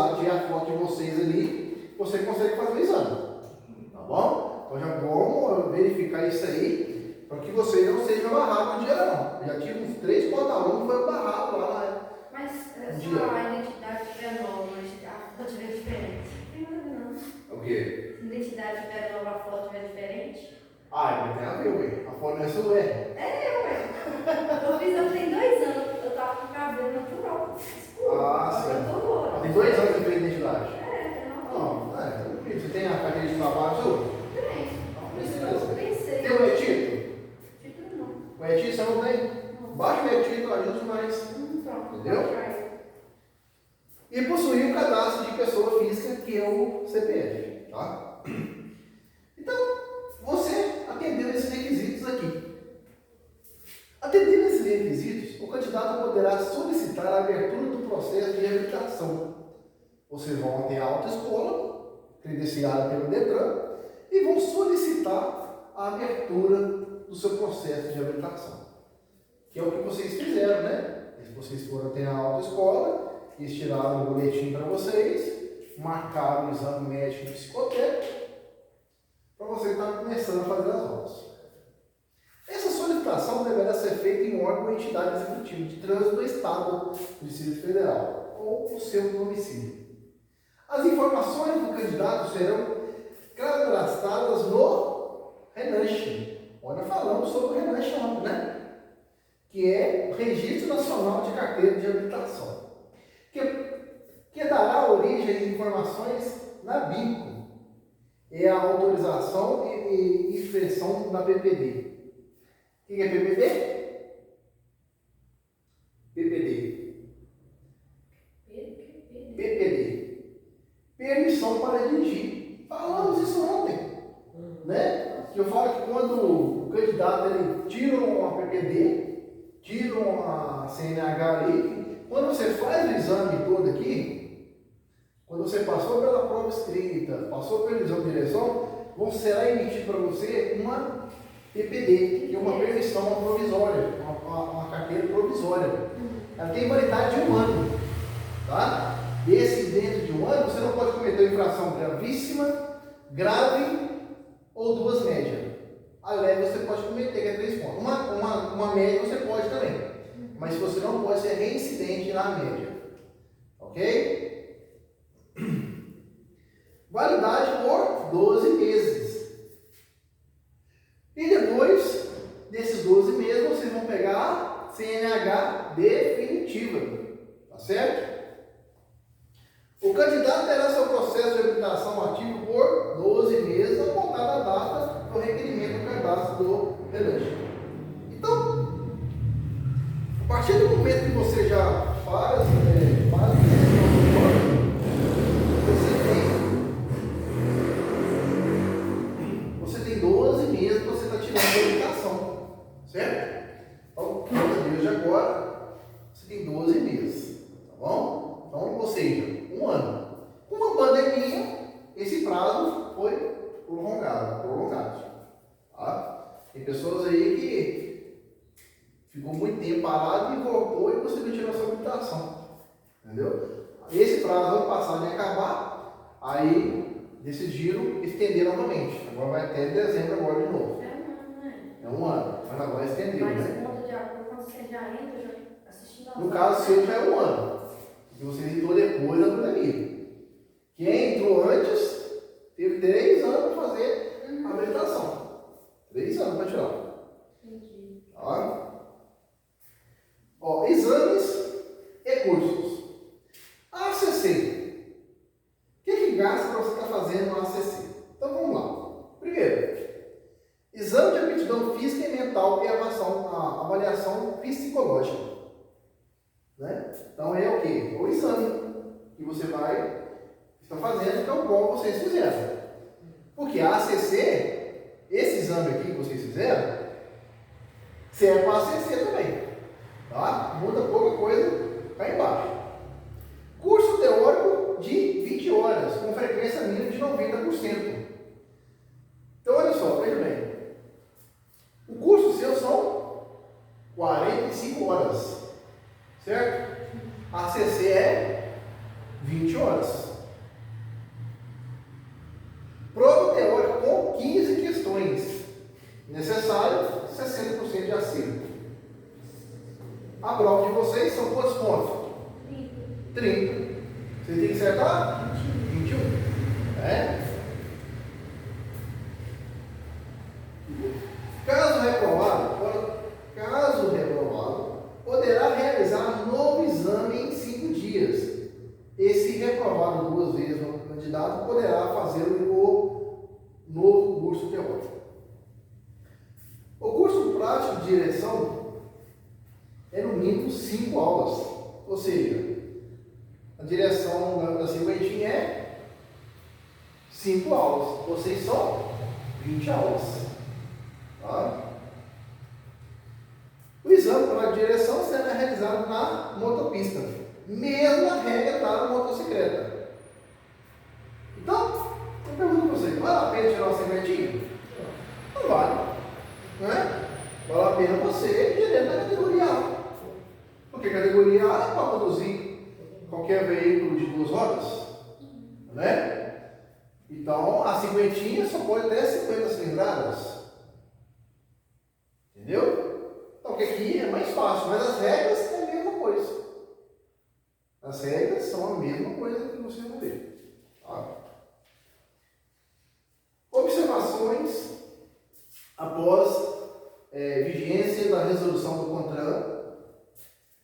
dados e a foto de vocês ali, você consegue fazer o exame. Tá bom? Então já vamos verificar isso aí, para que você não seja barrado no dia não. Já tive uns 3, 4 alunos que foram barrados lá na. Mas se a identidade estiver nova, mas a foto estiver diferente, não tem nada não. O quê? Se a identidade estiver nova, a foto estiver diferente. Ah, mas tem a ver, ué. A foto não é sua, é. Ué. Eu fiz, eu tenho 2 anos, eu tava com cabelo natural. Ah, sim. Eu tô loura. Tem 2 anos que fez identidade. Tem Não, tranquilo. Você tem a carteira de trabalho sua? Tem. Não, Pensei. tem o e-título? Título não. O e-título você não tem? Baixa o e-título, ajuda mais. Pronto. Entendeu? E possuir um cadastro de pessoa física, que é o CPF. Tá? Então, você atendeu esses requisitos aqui. Atendendo esses requisitos, o candidato poderá solicitar a abertura do processo de reabilitação. Vocês vão ter a autoescola, credenciada pelo Detran, e vão solicitar a abertura do seu processo de reabilitação. Que é o que vocês fizeram, né? Vocês foram até a autoescola, eles tiraram o boletim para vocês, marcaram o exame médico e psicotécnico, para você estar começando a fazer as aulas. Essa solicitação deverá ser feita em órgão ou entidade executiva de trânsito do Estado, do Distrito Federal, ou o seu domicílio. As informações do candidato serão cadastradas no RENANCH. Olha, falamos sobre o RENANCH ontem, né? Que é o Registro Nacional de Carteira de Habilitação, que dará origem às informações na BINCO, é a autorização e inspeção da PPD. O que é PPD? PPD. PPD. Permissão para dirigir. Falamos isso ontem, né? Que eu falo que quando o candidato ele tira uma PPD, tira uma CNH ali, quando você faz o exame todo aqui, quando você passou pela prova escrita, passou pelo exame de direção, será emitido para você uma PPD, que é uma permissão provisória, uma carteira provisória. Ela tem validade de 1 ano. Tá? Desse dentro de 1 ano, você não pode cometer uma infração gravíssima, grave ou 2 médias. A leve você pode cometer, que é 3 pontos. Uma média você pode também. Mas você não pode ser reincidente na média. Ok? Validade por 12 meses. E depois desses 12 meses, vocês vão pegar a CNH definitiva. Tá certo? O candidato terá seu processo de habilitação ativo por 12 meses, a contar da data do requerimento do cadastro do RENANCH. Então, a partir do momento que você já faz você tem 12 meses para você estar tirando a habilitação, certo? Então, desde agora, você tem 12 meses, tá bom? Então, ou seja, 1 ano. Com a pandemia, esse prazo foi prolongado. Tá? Tem pessoas aí que ficou muito tempo parado e voltou e você não tirou a sua habilitação. Entendeu? Esse prazo ano passado ia acabar, aí decidiram estender novamente. Agora vai até dezembro agora de novo. É 1 ano, mas agora estendeu, né? Mas de acordo quando você já entra, já assistindo a No caso seu já é 1 ano. Porque você entrou depois da pandemia. Quem entrou antes teve 3 anos para fazer a habilitação. 3 anos para tirar. Entendi. Tá? Ó, exames e cursos. ACC. O que gasta para você estar fazendo no ACC? Então vamos lá. Primeiro, exame de aptidão física e mental e a avaliação psicológica. Né? Então é o que? O exame que você está fazendo, que é o qual vocês fizeram. Porque a ACC, esse exame aqui que vocês fizeram, serve para a ACC também. Tá? Muda pouca coisa cá embaixo. Curso teórico de 20 horas, com frequência mínima de 90%. Então olha só, veja bem. O curso seu são 45 horas. Certo? A ACC é 20 horas. horas. Prova teórica com 15 questões. Necessário 60% de acerto. A prova de vocês são quantos pontos? 30. Vocês têm que acertar? 21. É? Caso reprovado, poderá realizar novo exame em 5 dias. E se reprovado 2 vezes no candidato, poderá fazer o novo curso teórico. O curso prático de direção é no mínimo 5 aulas. Ou seja, a direção da cinquentinha é 5 aulas. Vocês são 20 aulas. Tá? O exame para a direção será realizado na motopista, mesma regra da motocicleta. Então, eu pergunto para vocês, vale a pena tirar uma cinquentinha? Não vale. Não é? Vale a pena você ir direto na categoria A. Porque a categoria A é para conduzir qualquer veículo de 2 rodas. Né? Então, a cinquentinha só pode ter 50 cilindradas. Entendeu? Então, que aqui é mais fácil, mas as regras é a mesma coisa. As regras são a mesma coisa que você vai ver. Tá? Observações após vigência da resolução do CONTRAN.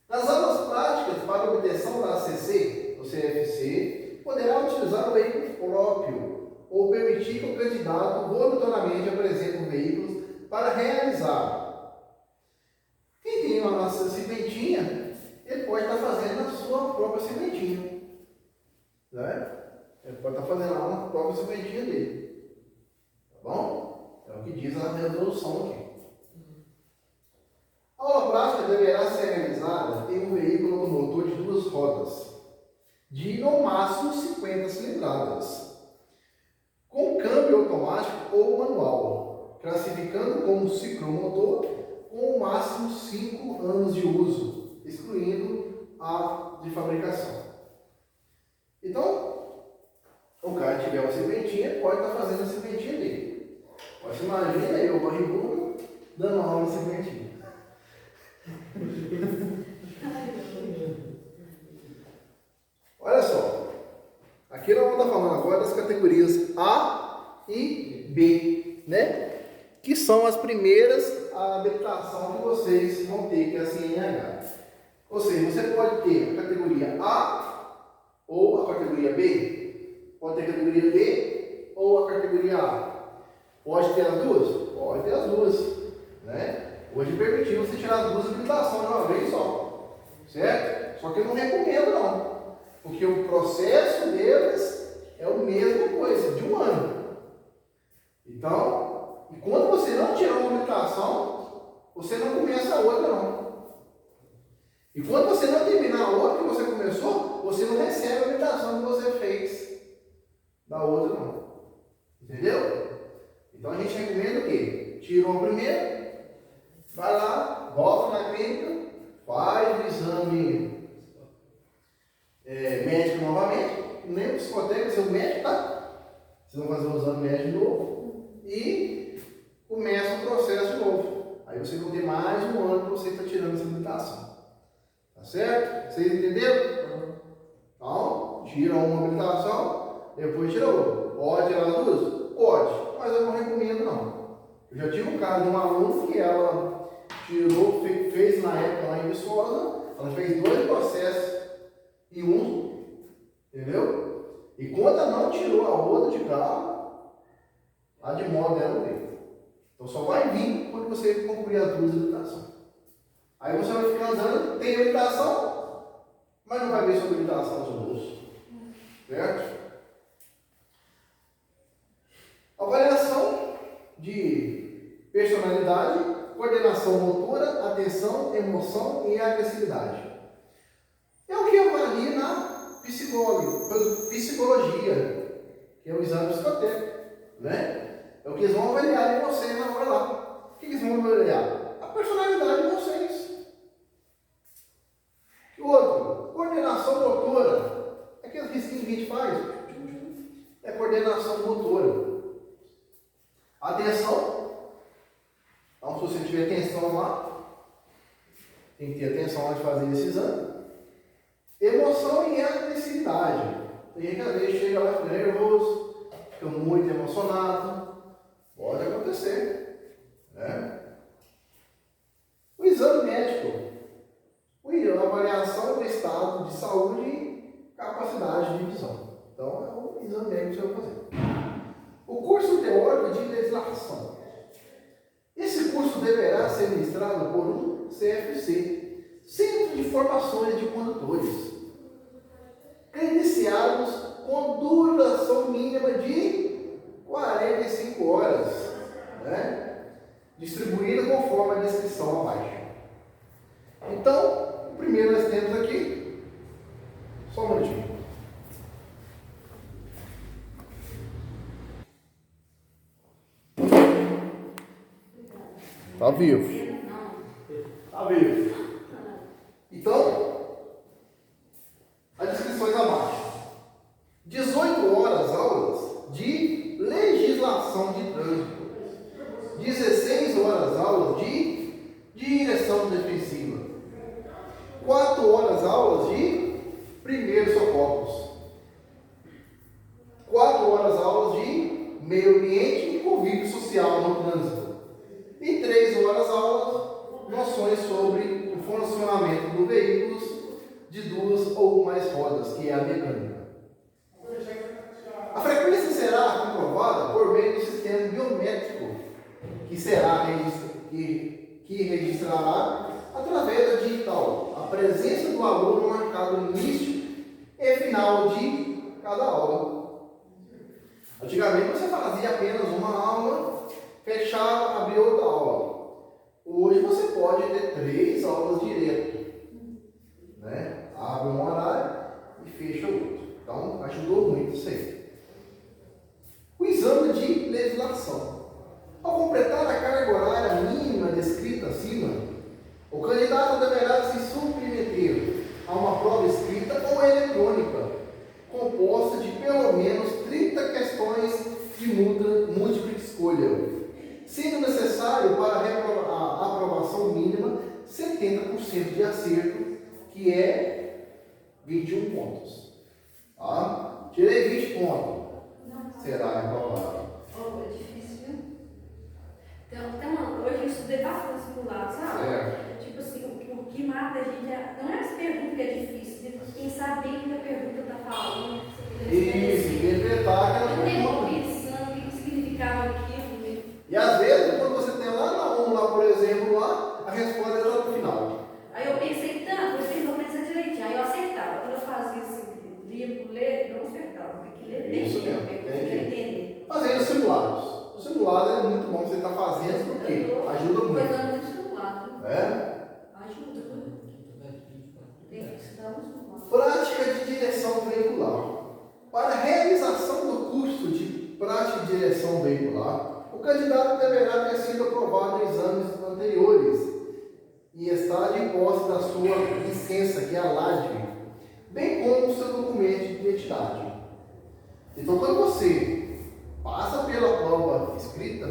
Nas aulas práticas para obtenção da ACC, ou CFC, poderá utilizar o veículo próprio ou permitir que o candidato voluntariamente apresente o veículo para realizar. Quem tem uma nossa cinquentinha, ele pode estar fazendo na sua própria cinquentinha. Né? Ele pode estar fazendo lá na própria cinquentinha dele. Tá bom? É o que diz a resolução aqui. A aula prática deverá ser realizada em um veículo automotor de 2 rodas, de no máximo 50 cilindradas, com câmbio automático ou manual, classificando como ciclomotor com o máximo 5 anos de uso, excluindo a de fabricação. Então, o cara tiver uma cinquentinha, pode estar fazendo a cinquentinha dele. Você imagina eu, barrigudo, dando aula de cinquentinha. Olha só, aqui nós vamos estar falando agora das categorias A e B, né? Que são as primeiras habilitação que vocês vão ter, que é a CNH. Ou seja, você pode ter a categoria A ou a categoria B, pode ter a categoria B ou a categoria A. Pode ter as duas? Pode ter as duas, né? Hoje permitiu você tirar as 2 habilitações de uma vez só, certo? Só que eu não recomendo não, porque o processo deles é a mesma coisa, de 1 ano. Então, enquanto você não tirar uma habilitação, você não começa a outra não. E quando você não terminar a outra que você começou, você não recebe a habilitação que você fez da outra não. Entendeu? Então a gente recomenda o quê? Tirou a primeira, vai lá, volta na clínica, faz o exame médico novamente, nem o psicotécnico, seu médico, tá? Vocês vão fazer o exame médico de novo e começa o processo de novo. Aí vocês vão ter mais 1 ano para você estar tirando essa habilitação. Tá certo? Vocês entenderam? Então, tira uma habilitação, depois tira outra. Pode tirar as 2? Pode, mas eu não recomendo não. Eu já tive um caso de uma aluna que ela tirou, fez na época lá em Viçosa, ela fez 2 processos em um, entendeu? E quando ela não tirou a outra de carro, a de moto dela veio. Então só vai vir quando você concluir as 2 habilitações. Aí você vai ficar andando, tem habilitação, mas não vai ver sua habilitação no seu bolso. Certo? Avaliação de personalidade, coordenação motora, atenção, emoção e agressividade. É o que avalia na psicologia, que é o exame psicotécnico, né? É o que eles vão avaliar em você na hora lá. O que eles vão avaliar? A personalidade de vocês. E outro, coordenação motora. Aqueles risquinhos que a gente faz? É coordenação motora. Atenção. Então, se você tiver atenção lá, tem que ter atenção na hora de fazer esse exame. Emoção e agressividade. Tem gente que às vezes chega lá, fica nervoso, fica muito emocionado. Pode acontecer. Né? O exame médico. A avaliação do estado de saúde e capacidade de visão. Então, é o exame médico que você vai fazer. O curso teórico de legislação. Esse curso deverá ser ministrado por um CFC, Centro de Formações de Condutores, credenciados com duração mínima de 45 horas, né? Distribuído conforme a descrição abaixo. Então, o primeiro nós temos aqui, só um minutinho. Está vivo. Está vivo. Então, as descrições abaixo. 18 horas aulas de legislação de trânsito. 16 horas aulas de direção defensiva. 4 horas aulas de primeiros socorros. 4 horas aulas de meio ambiente e convívio social no trânsito. E 3 horas aulas, noções sobre o funcionamento do veículo de 2 ou mais rodas, que é a mecânica. A frequência será comprovada por meio do sistema biométrico, que registrará através da digital a presença do aluno marcado no início e final de cada aula. Antigamente você fazia apenas uma aula, fechava, abria outra aula. Hoje você pode ter 3 aulas direto, né? Abre um horário e fecha outro. Então ajudou muito isso aí. O exame de legislação. Ao completar a carga horária mínima descrita acima, o candidato deverá se submeter a uma prova escrita ou eletrônica, composta de pelo menos 30 questões de múltipla escolha, sendo necessário para a aprovação mínima 70% de acerto, que é 21 pontos. Tá? Tirei 20 pontos. Será reprovado. É difícil, viu? Então, hoje eu estudei bastante simulado, sabe? Tipo assim, o que mata a gente não é as perguntas que é difícil, quem sabe bem que a pergunta está falando. Isso, interpretar aquela pergunta. Pensando o que significava aquilo. Né? E às vezes, quando você tem lá na 1, lá, por exemplo, lá, a resposta está no final. Aí eu pensei tanto, vocês vão pensar direitinho. Aí eu acertava. Quando eu fazia assim, lia por ler, não acertava. Tem que ler bem. Isso mesmo, tem que entender. Fazendo simulados. O simulado é muito bom você estar fazendo, porque ajuda muito. Fazendo muito simulado. É? Ajuda. Tem que estudar muito simulado. Prática de direção veicular. Para a realização do curso de prática de direção veicular, o candidato deverá ter sido aprovado em exames anteriores e estar de posse da sua licença, que é a LADV, bem como o seu documento de identidade. Então, quando você passa pela prova escrita,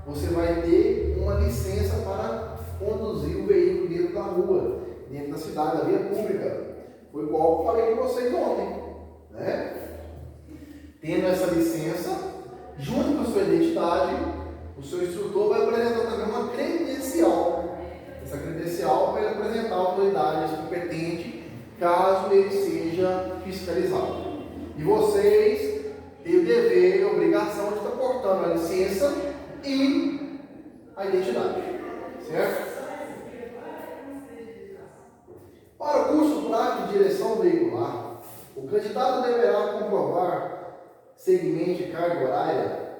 você vai ter uma licença para conduzir o veículo dentro da rua, dentro da cidade, da via pública. Foi igual eu falei com vocês ontem, né? Tendo essa licença, junto com a sua identidade, o seu instrutor vai apresentar também uma credencial. Essa credencial vai apresentar a autoridade competente, caso ele seja fiscalizado. E vocês têm o dever e a obrigação de estar portando a licença e a identidade. Certo? Para o curso prático de direção veicular, o candidato deverá comprovar segmento de carga horária,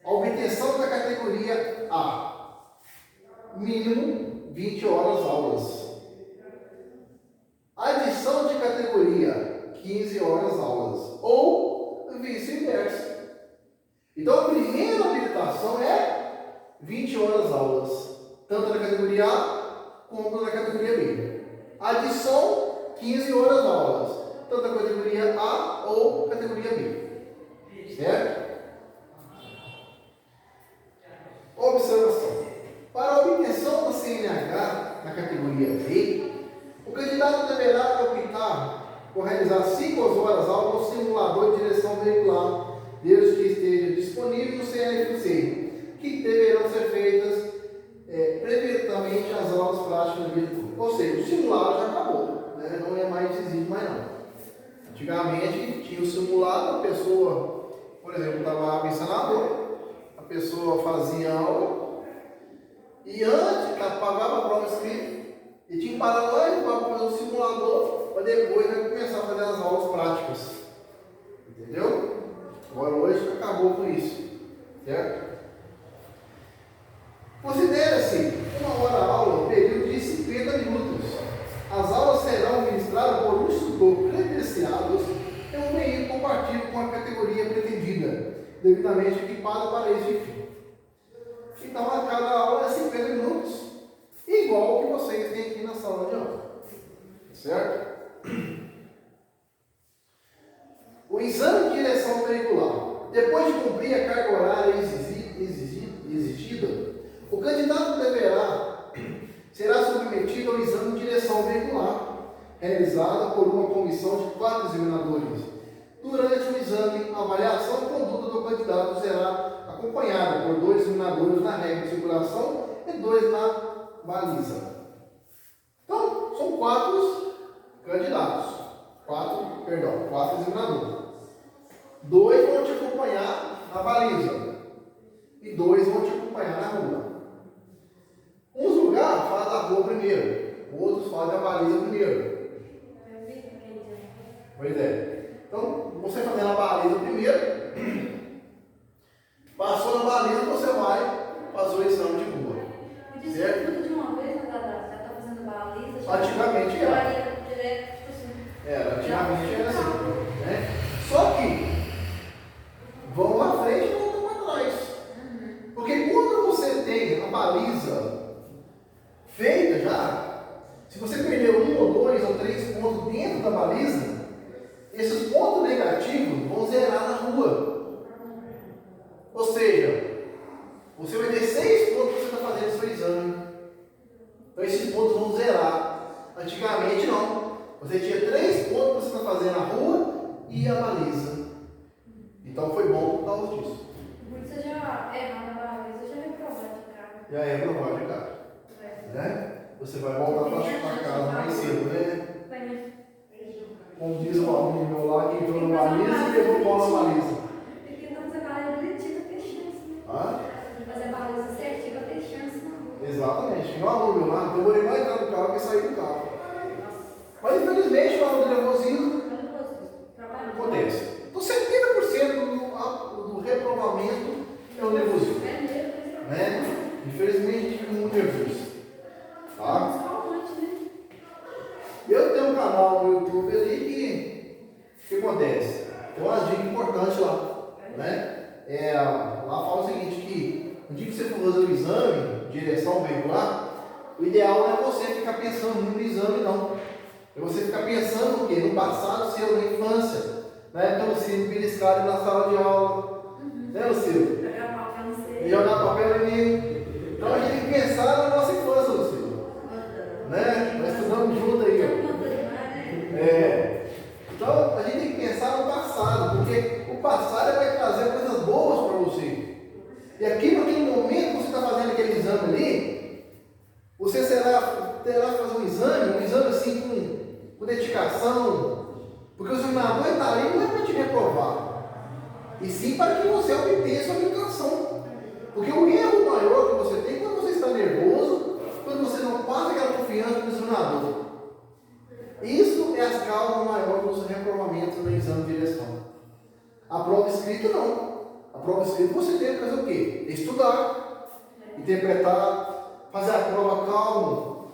a obtenção da categoria A, mínimo 20 horas aulas. Adição de categoria 15 horas aulas, ou vice-versa. Então a primeira habilitação é 20 horas aulas, tanto na categoria A como na categoria B. Adição 15 horas aulas, tanto a categoria A ou categoria B. Certo? Observação. Para a obtenção da CNH na categoria B, o candidato deverá optar por realizar 5 horas aula no simulador de direção veicular, desde que esteja disponível no CNFC, que deverão ser feitas previamente as aulas práticas do vídeo. Ou seja, o simulado já acabou, né? Não é mais exigido mais não. Antigamente tinha o simulado, a pessoa, por exemplo, estava ensinador, a pessoa fazia aula e antes pagava a prova escrita e tinha que parar lá e fazer o simulador para depois começar a fazer as aulas práticas. Entendeu? Agora hoje acabou com isso. Certo? Considere-se uma hora aula um período de 50 minutos. As aulas serão ministradas por um instrutor credenciado em um veículo compartilhado com a categoria pretendida, devidamente equipado para esse fim. Então, a cada aula é 50 minutos, igual ao que vocês têm aqui na sala de aula. Certo? O exame de direção veicular. Depois de cumprir a carga horária exigida, o candidato será submetido ao exame de direção veicular, realizado por uma comissão de 4 examinadores. Durante o exame, a avaliação e conduta do candidato será acompanhada por 2 examinadores na regra de circulação e 2 na baliza. Então, são 4 candidatos. 4 examinadores. 2 vão te acompanhar na baliza e 2 vão te acompanhar na rua. Uns lugares fazem a rua primeiro, outros fazem a baliza primeiro. Pois é. Então, você fazendo a baliza primeiro, passou na baliza, você vai fazer o exame de rua. Certo? Tudo de uma vez, já está fazendo baliza. Antigamente era. Direto, assim. Antigamente era assim. Né? Só que vão lá frente e voltam para trás. Porque quando você tem a baliza feita já, se você perdeu 1 ou 2 ou 3 pontos dentro da baliza, esses pontos negativos vão zerar na rua. Ou seja, você vai ter 6 pontos que você está fazendo o seu exame. Então esses pontos vão zerar. Antigamente não. Você tinha 3 pontos que você está fazendo na rua e a baliza. Então foi bom por causa disso. Você já errou na baliza, já reprovou de carro. Já é reprovado de carro. Né? Você vai voltar para casa mais cedo, né? Como diz o aluno meu lá, que entrou na baliza e levou bola na baliza. Tem que fazer a baliza direitinho para ter chance. Fazer a baliza certinho para ter chance. Exatamente. Tinha um aluno meu lá, demorei mais entrar no carro que sair do carro. Mas infelizmente o aluno nervosismo acontece. Então 70% do reprovamento é o nervosismo. Né? Infelizmente fica muito nervoso. Tá? Eu tenho um canal no YouTube ali que acontece? Tem uma dica importante lá. Né? Lá fala o seguinte, que no dia que você for fazer o exame de direção veicular, o ideal não é você ficar pensando muito no exame, não. É você ficar pensando no quê? No passado seu, na infância. Na época você beliscado na sala de aula. Né, Lucilo? Jogar papel em mim. Então a gente tem que pensar na nossa infância, Lucilo. Né? Nós estudamos junto aí. Então a gente tem que pensar no passado, porque o passado vai trazer coisas boas para você. E aqui naquele momento que você está fazendo aquele exame ali, você terá que fazer um exame assim com dedicação, porque o examinador está ali não é para te reprovar, e sim para que você obtenha sua habilitação. Porque o erro maior que você tem é quando você está nervoso, quando você não passa aquela confiança no examinador. Isso é as causas maiores dos reprovamentos no exame de direção. A prova escrita não. A prova escrita você tem que fazer o quê? Estudar, interpretar, fazer a prova calmo,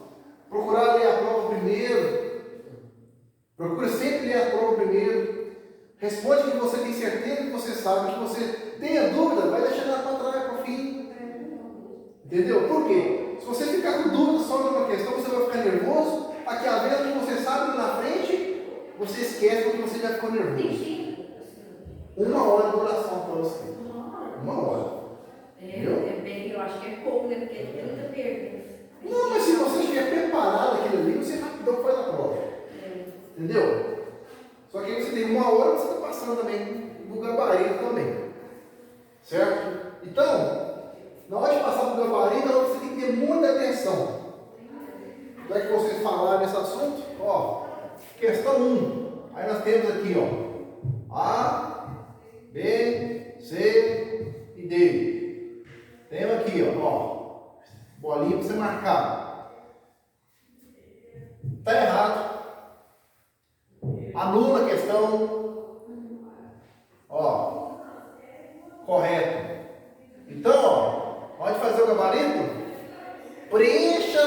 procurar ler a prova primeiro. Procura sempre ler a prova primeiro. Responde que você tem certeza que você sabe, que você tenha dúvida, vai deixar ela para trás, para o fim. Entendeu? Por quê? Se você ficar com dúvida só numa questão, você vai ficar nervoso. Aqui a vez que você sabe na frente, você esquece porque você já ficou nervoso. Entendi. 1 hora de oração para você. 1 hora. Eu acho que é pouco, né? Porque tem muita perda. Não, mas se você estiver preparado aquilo ali, você rapidão faz a prova. Entendeu? Só que aí você tem 1 hora, você está passando também no gabarito também. Certo? Então, na hora de passar para o gabarito, você tem que ter muita atenção. Já que vocês falaram nesse assunto, ó, questão 1. Aí nós temos aqui, ó, A, B, C e D. Temos aqui, ó, bolinha para você marcar. Está errado. Anula a questão. Ó, correto. Então, ó, pode fazer o gabarito? Preencha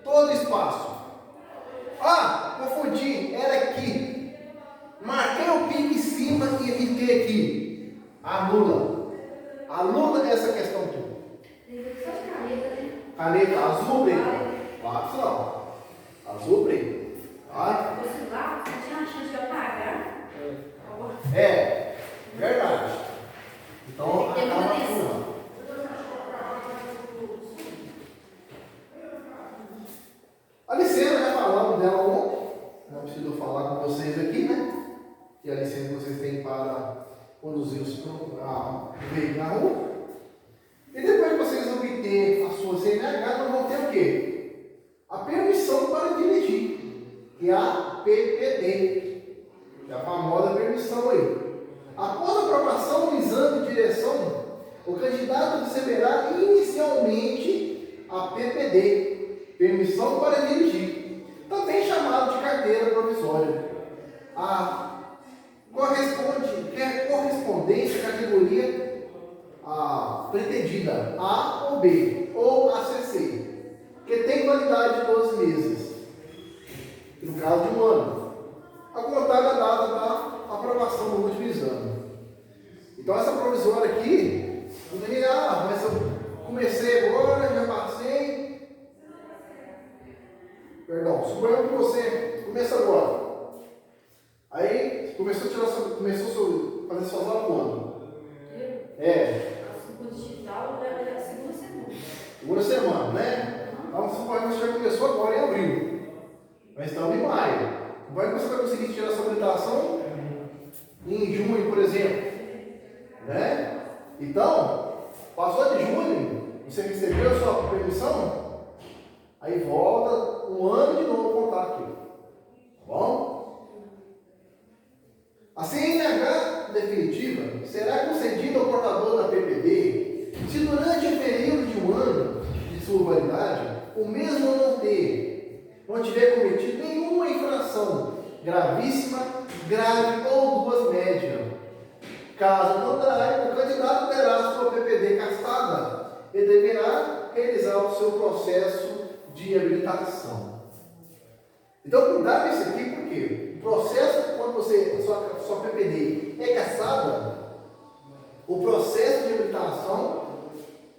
todo o espaço. Ah, confundi, era aqui. Marquei o pique em cima e evitei aqui. Anula. Anula essa questão toda. Caneta azul ou preta? Lápis não. Azul ou preta? Tá? Esse lápis tinha uma chance de apagar. É, verdade. Então, acaba anulando. A licença, já falamos dela ontem. Não preciso falar com vocês aqui, né? Que a licença que vocês têm para conduzir o veículo na rua. E depois que vocês obterem a sua CNH, nós vamos ter o quê? A permissão para dirigir, que é a PPD, que é a famosa permissão aí. Após a aprovação do exame de direção, o candidato receberá inicialmente a PPD, permissão para dirigir, também chamado de carteira provisória. A correspondência à categoria pretendida A ou B, ou ACC, que tem validade de 12 meses, no caso de 1 ano, a contar da data da aprovação do último exame. Então essa provisória aqui, mas eu comecei agora, já passei. Perdão, suponhamos que você começa agora. Aí começou a fazer suas aulas quando? O digital vai a segunda semana. Segunda semana, né? Então suponhamos que você já começou agora em abril. Nós estamos em maio. Vai que você vai conseguir tirar sua habilitação em junho, por exemplo. Né? Então, passou de junho, você recebeu a sua permissão, aí volta 1 ano de novo contar aqui. Tá bom? A CNH definitiva será concedida ao portador da PPD se durante o período de 1 ano de sua validade o mesmo não tiver cometido nenhuma infração gravíssima, grave ou 2 médias. Caso contrário, o candidato terá sua PPD castada e deverá realizar o seu processo de habilitação. Então, cuidado com isso aqui, porque o processo, quando sua PPD é cassada, o processo de habilitação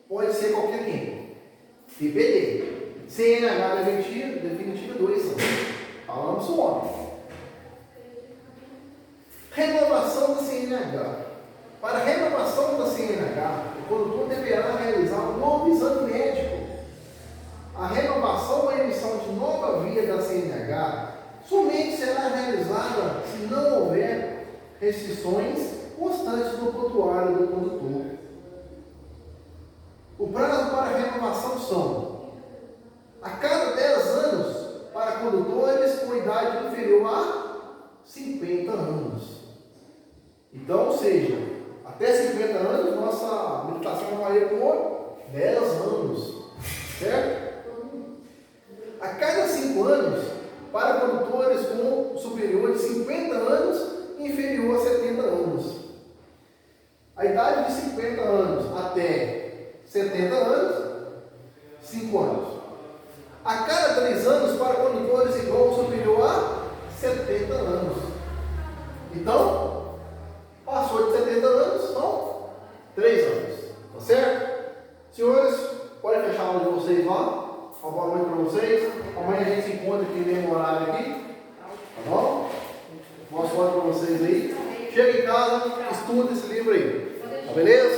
pode ser qualquer tempo. PPD. CNH definitiva 2 anos. Falamos isso ontem. Renovação da CNH. Para a renovação da CNH, o condutor deverá realizar um novo exame médico. A renovação ou emissão de nova via da CNH somente será realizada se não houver restrições constantes no prontuário do condutor. O prazo para a renovação são: a cada 10 anos para condutores com idade inferior a 50 anos. Então, ou seja, até 50 anos, nossa habilitação vai valer por 10 anos. Certo? A cada 5 anos, para condutores com superior de 50 anos e inferior a 70 anos. A idade de 50 anos até 70 anos, 5 anos. A cada 3 anos, para condutores igual ou superior a 70 anos. Então, passou de 70 anos, são 3 anos. Tá certo? Senhores, podem fechar a aula de vocês lá. Uma boa noite para vocês. Amanhã a gente se encontra aqui no mesmo horário aqui. Tá bom? chega em casa, estuda esse livro aí. Tá beleza?